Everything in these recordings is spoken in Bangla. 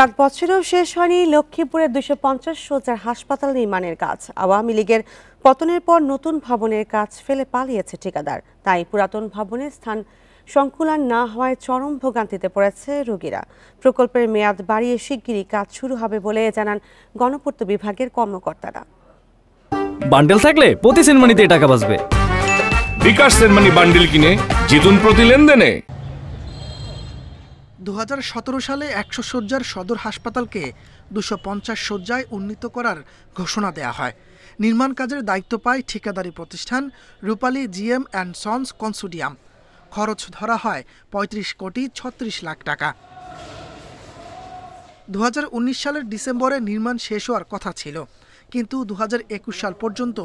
7 বছরেও শেষ হয়নি লক্ষ্মীপুরের 250 শয্যার হাসপাতাল নির্মাণের কাজ। আওয়ামী লীগের পতনের পর নতুন ভবনের কাজ ফেলে পালিয়েছে ঠিকাদার। তাই পুরাতন ভবনের স্থান সংকুলান না হওয়ায় চরম ভোগান্তিতে পড়েছে রোগীরা। প্রকল্পের মেয়াদ বাড়িয়ে শিগগিরই কাজ শুরু হবে বলে জানান গণপূর্ত বিভাগের কর্মকর্তারা। বান্ডেল থাকলে প্রতি সেনমানিতে টাকা বাঁচবে। বিকাশ সেনমানি বান্ডেল কিনে জিতুন প্রতি লেনদেনে। 2017 সালে 100 শয্যার সদর হাসপাতালকে 250 শয্যায় উন্নীত করার ঘোষণা দেয়া হয়। নির্মাণ কাজের দায়িত্ব পায় ঠিকাদারি প্রতিষ্ঠান রূপালী জিএম অ্যান্ড সন্স কনসোর্টিয়াম। খরচ ধরা হয় 35 কোটি 36 লাখ টাকা। 2019 সালের ডিসেম্বরে নির্মাণ শেষ হওয়ার কথা ছিল, কিন্তু 2021 সাল পর্যন্ত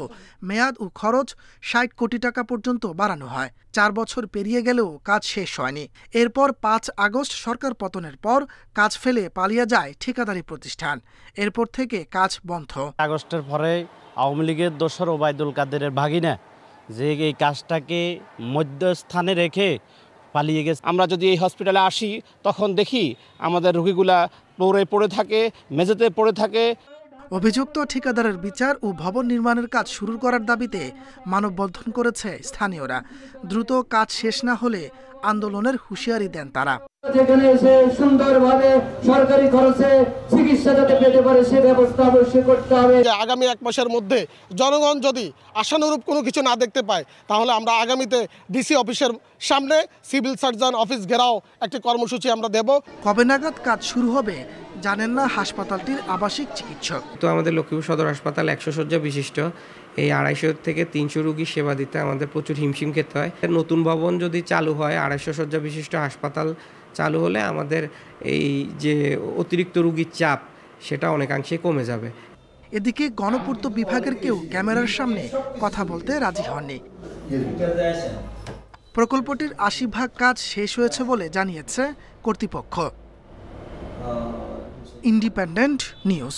মেয়াদ ও খরচ 60 কোটি টাকা পর্যন্ত বাড়ানো হয়। 4 বছর পেরিয়ে গেলেও কাজ শেষ হয়নি। এরপর 5 আগস্ট সরকার পতনের পর কাজ ফেলে পালিয়ে যায় ঠিকাদারি প্রতিষ্ঠান। এরপর থেকে কাজ বন্ধ। আগস্টের পরে আওয়ামী লীগের দোসর ওবায়দুল কাদেরের ভাগিনা যে এই কাজটাকে মধ্যস্থানে রেখে পালিয়ে গেছে। আমরা যদি এই হসপিটালে আসি তখন দেখি আমাদের রোগীগুলা পড়ে থাকে, মেঝেতে পড়ে থাকে। অভিযুক্ত ঠিকাদারের বিচার ও ভবন নির্মাণের কাজ শুরু করার দাবিতে মানববন্ধন করেছে স্থানীয়রা। দ্রুত কাজ শেষ না হলে আন্দোলনের হুঁশিয়ারি দেন তারা। যেখানে এসে সুন্দরভাবে সরকারি খরচে চিকিৎসা যাতে পেতে পারে সে ব্যবস্থা অবশ্যই করতে হবে। আগামী 1 মাসের মধ্যে জনগণ যদি আশানুরূপ কোনো কিছু না দেখতে পায় তাহলে আমরা আগামীতে ডিসি অফিসের সামনে সিভিল সার্জন অফিস ঘেরাও একটি কর্মসূচি আমরা দেব। কবে নাগাদ কাজ শুরু হবে জানেন না হাসপাতালটির আবাসিক চিকিৎসক। তো আমাদের লক্ষ্মীপুর সদর হাসপাতাল 100 শয্যা বিশিষ্ট। এই 250 থেকে 300 রোগী সেবা দিতে আমাদের প্রচুর হিমশিম খেতে হয়। নতুন ভবন যদি চালু হয়, 250 শয্যা বিশিষ্ট হাসপাতাল চালু হলে আমাদের এই যে অতিরিক্ত রোগীর চাপ সেটা অনেকাংশেই কমে যাবে। এদিকে গণপূর্ত বিভাগের কেউ ক্যামেরার সামনে কথা বলতে রাজি হননি। প্রকল্পটির 80% কাজ শেষ হয়েছে বলে জানিয়েছে কর্তৃপক্ষ। Independent news.